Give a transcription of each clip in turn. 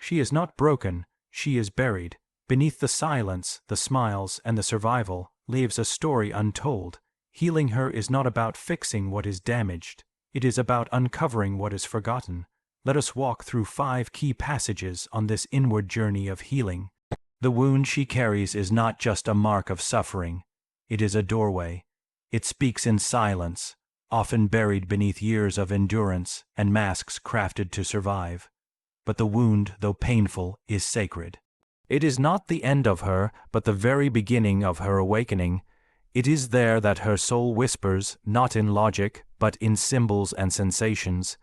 She is not broken, she is buried. Beneath the silence, the smiles, and the survival, lives a story untold. Healing her is not about fixing what is damaged. It is about uncovering what is forgotten. Let us walk through 5 key passages on this inward journey of healing. The wound she carries is not just a mark of suffering. It is a doorway. It speaks in silence, often buried beneath years of endurance and masks crafted to survive. But the wound, though painful, is sacred. It is not the end of her, but the very beginning of her awakening. It is there that her soul whispers, not in logic, but in symbols and sensations.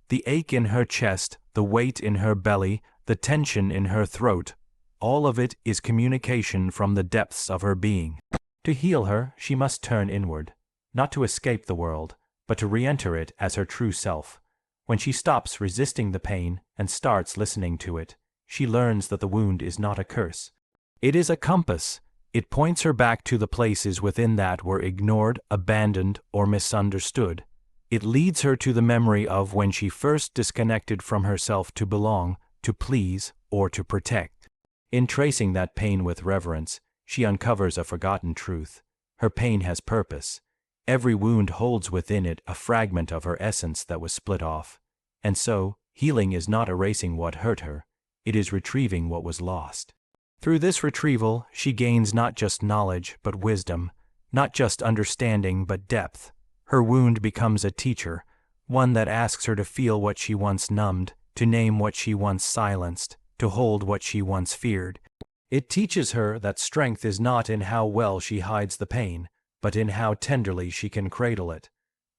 The ache in her chest, the weight in her belly, the tension in her throat, all of it is communication from the depths of her being. To heal her, she must turn inward, not to escape the world, but to re-enter it as her true self. When she stops resisting the pain and starts listening to it, she learns that the wound is not a curse. It is a compass. It points her back to the places within that were ignored, abandoned, or misunderstood. It leads her to the memory of when she first disconnected from herself to belong, to please, or to protect. In tracing that pain with reverence, she uncovers a forgotten truth. Her pain has purpose. Every wound holds within it a fragment of her essence that was split off. And so, healing is not erasing what hurt her. It is retrieving what was lost. Through this retrieval, she gains not just knowledge, but wisdom, not just understanding, but depth. Her wound becomes a teacher, one that asks her to feel what she once numbed, to name what she once silenced, to hold what she once feared. It teaches her that strength is not in how well she hides the pain, but in how tenderly she can cradle it.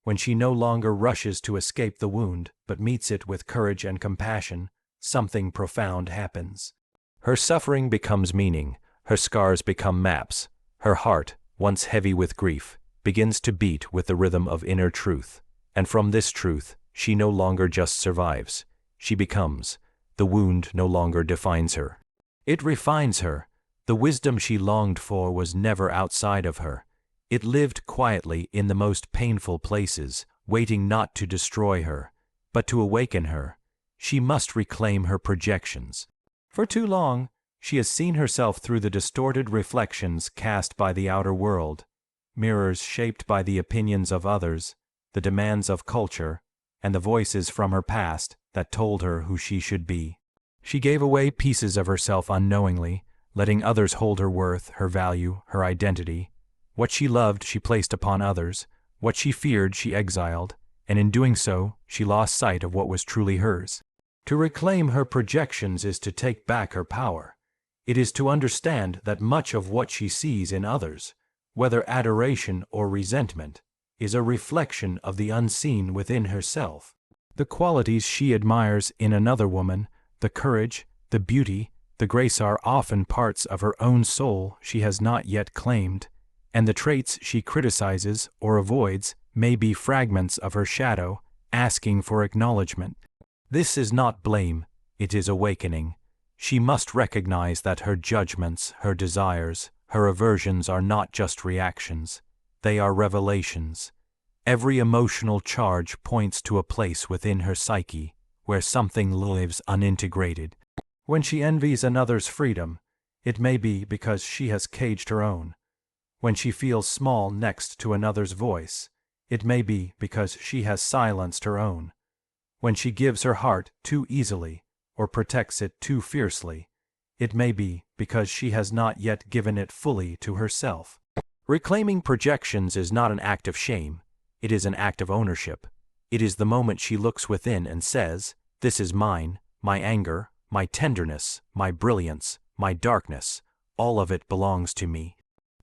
When she no longer rushes to escape the wound, but meets it with courage and compassion, something profound happens. Her suffering becomes meaning, her scars become maps, her heart, once heavy with grief, begins to beat with the rhythm of inner truth, and from this truth, she no longer just survives, she becomes. The wound no longer defines her. It refines her. The wisdom she longed for was never outside of her. It lived quietly in the most painful places, waiting not to destroy her, but to awaken her. She must reclaim her projections. For too long, she has seen herself through the distorted reflections cast by the outer world, mirrors shaped by the opinions of others, the demands of culture, and the voices from her past that told her who she should be. She gave away pieces of herself unknowingly, letting others hold her worth, her value, her identity. What she loved she placed upon others, what she feared she exiled, and in doing so, she lost sight of what was truly hers. To reclaim her projections is to take back her power. It is to understand that much of what she sees in others, whether adoration or resentment, is a reflection of the unseen within herself. The qualities she admires in another woman, the courage, the beauty, the grace are often parts of her own soul she has not yet claimed, and the traits she criticizes or avoids may be fragments of her shadow, asking for acknowledgement. This is not blame, it is awakening. She must recognize that her judgments, her desires, her aversions are not just reactions. They are revelations. Every emotional charge points to a place within her psyche where something lives unintegrated. When she envies another's freedom, it may be because she has caged her own. When she feels small next to another's voice, it may be because she has silenced her own. When she gives her heart too easily or protects it too fiercely, it may be because she has not yet given it fully to herself. Reclaiming projections is not an act of shame, it is an act of ownership. It is the moment she looks within and says, "This is mine, my anger, my tenderness, my brilliance, my darkness, all of it belongs to me."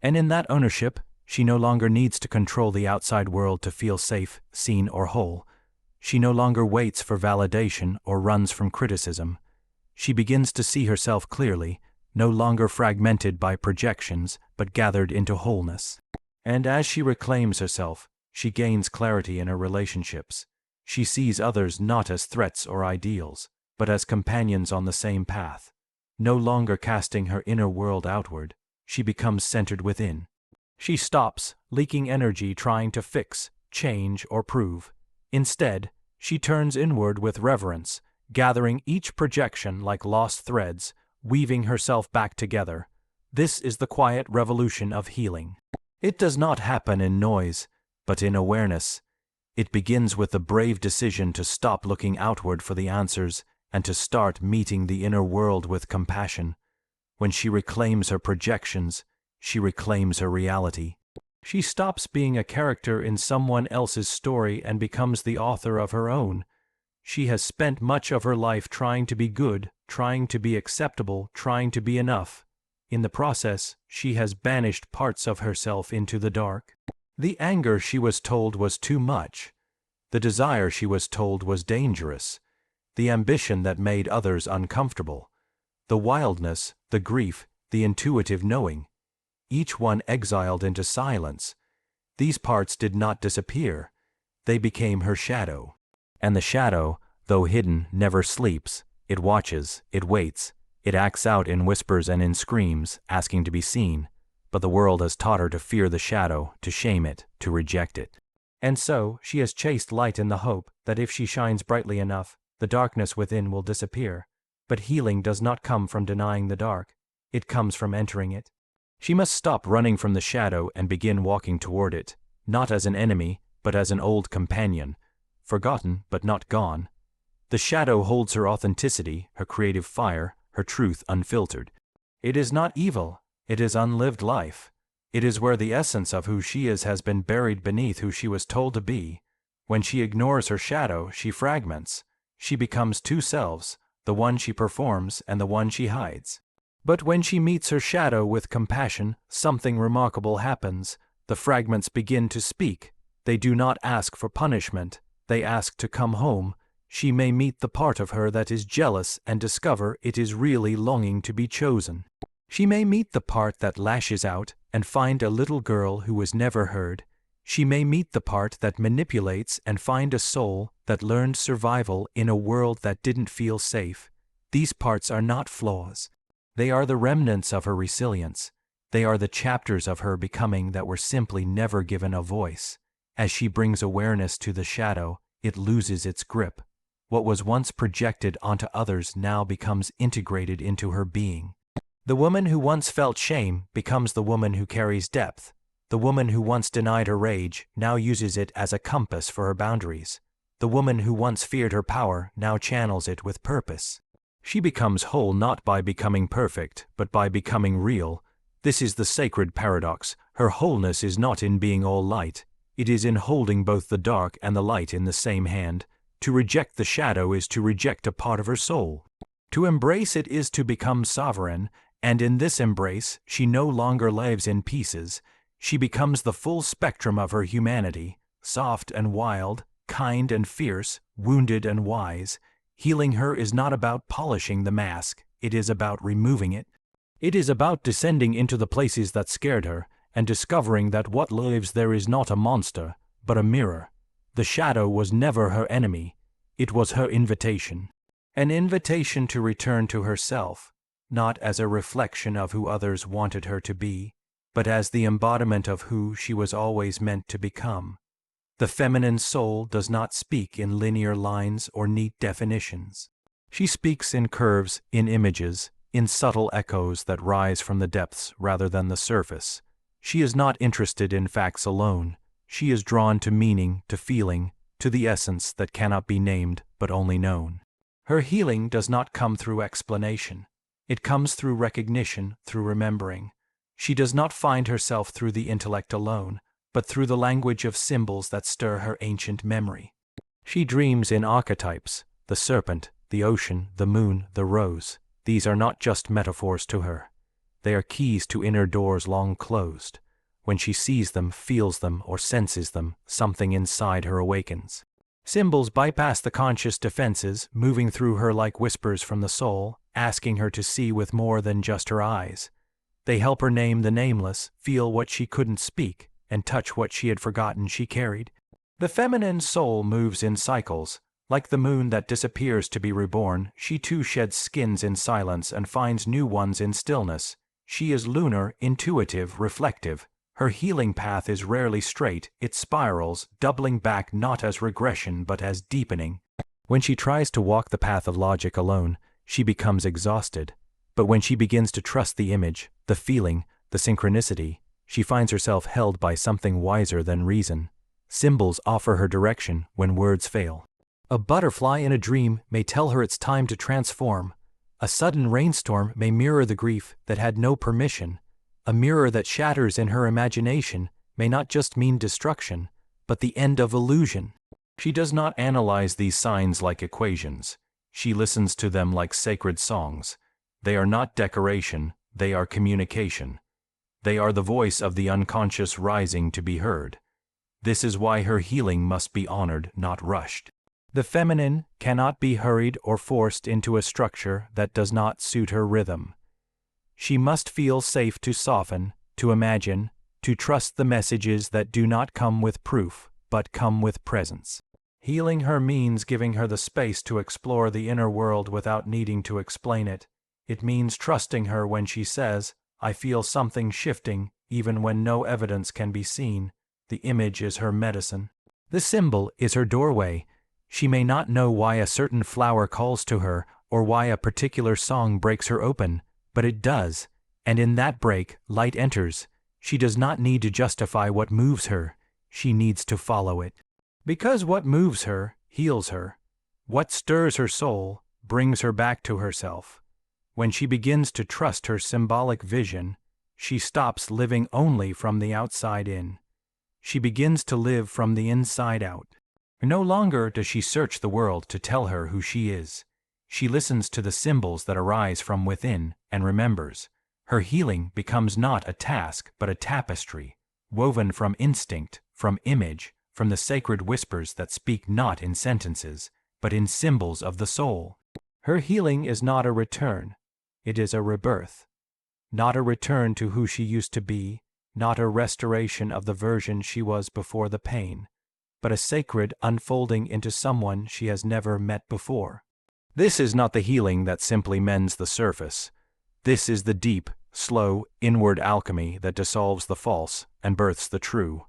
And in that ownership, she no longer needs to control the outside world to feel safe, seen, or whole. She no longer waits for validation or runs from criticism. She begins to see herself clearly, no longer fragmented by projections, but gathered into wholeness. And as she reclaims herself, she gains clarity in her relationships. She sees others not as threats or ideals, but as companions on the same path. No longer casting her inner world outward, she becomes centered within. She stops leaking energy trying to fix, change, or prove. Instead, she turns inward with reverence, gathering each projection like lost threads, weaving herself back together. This is the quiet revolution of healing. It does not happen in noise, but in awareness. It begins with the brave decision to stop looking outward for the answers and to start meeting the inner world with compassion. When she reclaims her projections, she reclaims her reality. She stops being a character in someone else's story and becomes the author of her own. She has spent much of her life trying to be good, trying to be acceptable, trying to be enough. In the process, she has banished parts of herself into the dark. The anger she was told was too much. The desire she was told was dangerous. The ambition that made others uncomfortable. The wildness, the grief, the intuitive knowing. Each one exiled into silence. These parts did not disappear. They became her shadow. And the shadow, though hidden, never sleeps. It watches, it waits, it acts out in whispers and in screams, asking to be seen. But the world has taught her to fear the shadow, to shame it, to reject it. And so, she has chased light in the hope that if she shines brightly enough, the darkness within will disappear. But healing does not come from denying the dark. It comes from entering it. She must stop running from the shadow and begin walking toward it, not as an enemy, but as an old companion, forgotten but not gone. The shadow holds her authenticity, her creative fire, her truth unfiltered. It is not evil, it is unlived life. It is where the essence of who she is has been buried beneath who she was told to be. When she ignores her shadow, she fragments. She becomes two selves, the one she performs and the one she hides. But when she meets her shadow with compassion, something remarkable happens. The fragments begin to speak. They do not ask for punishment. They ask to come home. She may meet the part of her that is jealous and discover it is really longing to be chosen. She may meet the part that lashes out and find a little girl who was never heard. She may meet the part that manipulates and find a soul that learned survival in a world that didn't feel safe. These parts are not flaws. They are the remnants of her resilience. They are the chapters of her becoming that were simply never given a voice. As she brings awareness to the shadow, it loses its grip. What was once projected onto others now becomes integrated into her being. The woman who once felt shame becomes the woman who carries depth. The woman who once denied her rage now uses it as a compass for her boundaries. The woman who once feared her power now channels it with purpose. She becomes whole not by becoming perfect, but by becoming real. This is the sacred paradox. Her wholeness is not in being all light. It is in holding both the dark and the light in the same hand. To reject the shadow is to reject a part of her soul. To embrace it is to become sovereign, and in this embrace, she no longer lives in pieces. She becomes the full spectrum of her humanity, soft and wild, kind and fierce, wounded and wise. Healing her is not about polishing the mask, it is about removing it. It is about descending into the places that scared her, and discovering that what lives there is not a monster, but a mirror. The shadow was never her enemy, it was her invitation. An invitation to return to herself, not as a reflection of who others wanted her to be, but as the embodiment of who she was always meant to become. The feminine soul does not speak in linear lines or neat definitions. She speaks in curves, in images, in subtle echoes that rise from the depths rather than the surface. She is not interested in facts alone. She is drawn to meaning, to feeling, to the essence that cannot be named but only known. Her healing does not come through explanation. It comes through recognition, through remembering. She does not find herself through the intellect alone, but through the language of symbols that stir her ancient memory. She dreams in archetypes, the serpent, the ocean, the moon, the rose. These are not just metaphors to her. They are keys to inner doors long closed. When she sees them, feels them, or senses them, something inside her awakens. Symbols bypass the conscious defenses, moving through her like whispers from the soul, asking her to see with more than just her eyes. They help her name the nameless, feel what she couldn't speak, and touch what she had forgotten she carried. The feminine soul moves in cycles. Like the moon that disappears to be reborn, she too sheds skins in silence and finds new ones in stillness. She is lunar, intuitive, reflective. Her healing path is rarely straight, it spirals, doubling back not as regression but as deepening. When she tries to walk the path of logic alone, she becomes exhausted. But when she begins to trust the image, the feeling, the synchronicity, she finds herself held by something wiser than reason. Symbols offer her direction when words fail. A butterfly in a dream may tell her it's time to transform. A sudden rainstorm may mirror the grief that had no permission. A mirror that shatters in her imagination may not just mean destruction, but the end of illusion. She does not analyze these signs like equations. She listens to them like sacred songs. They are not decoration, they are communication. They are the voice of the unconscious rising to be heard. This is why her healing must be honored, not rushed. The feminine cannot be hurried or forced into a structure that does not suit her rhythm. She must feel safe to soften, to imagine, to trust the messages that do not come with proof, but come with presence. Healing her means giving her the space to explore the inner world without needing to explain it. It means trusting her when she says, "I feel something shifting," even when no evidence can be seen. The image is her medicine. The symbol is her doorway. She may not know why a certain flower calls to her or why a particular song breaks her open, but it does, and in that break, light enters. She does not need to justify what moves her. She needs to follow it. Because what moves her heals her. What stirs her soul brings her back to herself. When she begins to trust her symbolic vision, she stops living only from the outside in. She begins to live from the inside out. No longer does she search the world to tell her who she is. She listens to the symbols that arise from within and remembers. Her healing becomes not a task but a tapestry, woven from instinct, from image, from the sacred whispers that speak not in sentences, but in symbols of the soul. Her healing is not a return. It is a rebirth. Not a return to who she used to be, not a restoration of the version she was before the pain, but a sacred unfolding into someone she has never met before. This is not the healing that simply mends the surface. This is the deep, slow, inward alchemy that dissolves the false and births the true.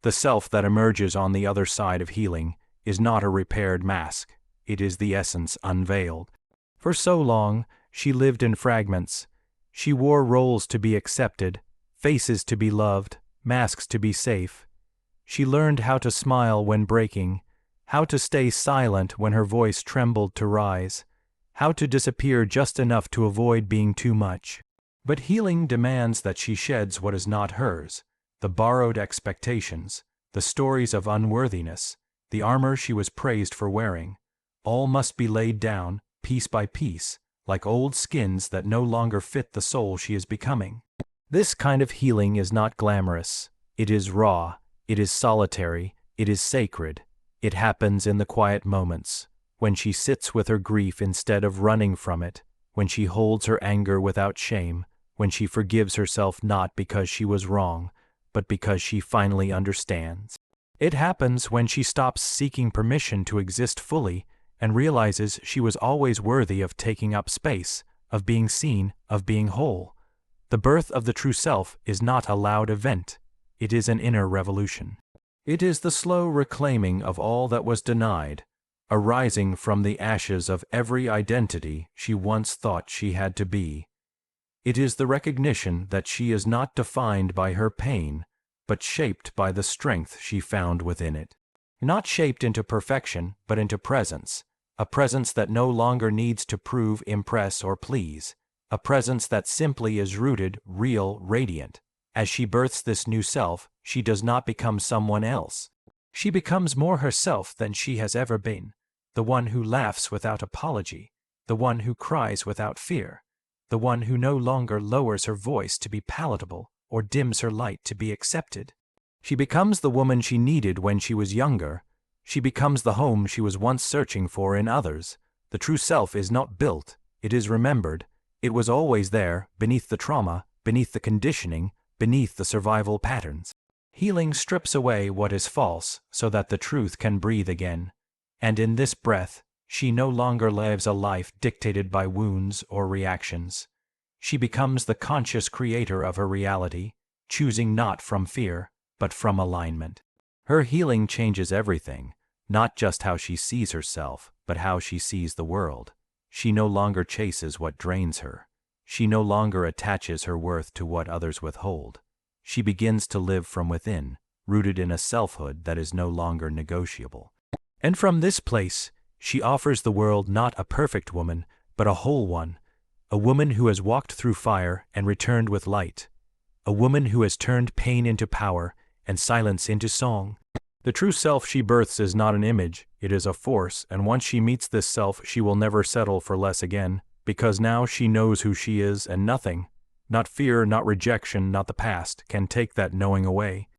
The self that emerges on the other side of healing is not a repaired mask. It is the essence unveiled. For so long, she lived in fragments. She wore roles to be accepted, faces to be loved, masks to be safe. She learned how to smile when breaking, how to stay silent when her voice trembled to rise, how to disappear just enough to avoid being too much. But healing demands that she sheds what is not hers, the borrowed expectations, the stories of unworthiness, the armor she was praised for wearing. All must be laid down, piece by piece, like old skins that no longer fit the soul she is becoming. This kind of healing is not glamorous. It is raw. It is solitary. It is sacred. It happens in the quiet moments, when she sits with her grief instead of running from it, when she holds her anger without shame, when she forgives herself not because she was wrong, but because she finally understands. It happens when she stops seeking permission to exist fully and realizes she was always worthy of taking up space, of being seen, of being whole. The birth of the true self is not a loud event. It is an inner revolution. It is the slow reclaiming of all that was denied, a rising from the ashes of every identity she once thought she had to be. It is the recognition that she is not defined by her pain, but shaped by the strength she found within it. Not shaped into perfection, but into presence, a presence that no longer needs to prove, impress, or please, a presence that simply is rooted, real, radiant. As she births this new self, she does not become someone else. She becomes more herself than she has ever been, the one who laughs without apology, the one who cries without fear, the one who no longer lowers her voice to be palatable or dims her light to be accepted. She becomes the woman she needed when she was younger. She becomes the home she was once searching for in others. The true self is not built, it is remembered. It was always there, beneath the trauma, beneath the conditioning, beneath the survival patterns. Healing strips away what is false so that the truth can breathe again. And in this breath, she no longer lives a life dictated by wounds or reactions. She becomes the conscious creator of her reality, choosing not from fear, but from alignment. Her healing changes everything. not just how she sees herself, but how she sees the world. She no longer chases what drains her. She no longer attaches her worth to what others withhold. She begins to live from within, rooted in a selfhood that is no longer negotiable. And from this place, she offers the world not a perfect woman, but a whole one, a woman who has walked through fire and returned with light, a woman who has turned pain into power and silence into song. The true self she births is not an image, it is a force, and once she meets this self, she will never settle for less again, because now she knows who she is, and nothing, not fear, not rejection, not the past, can take that knowing away.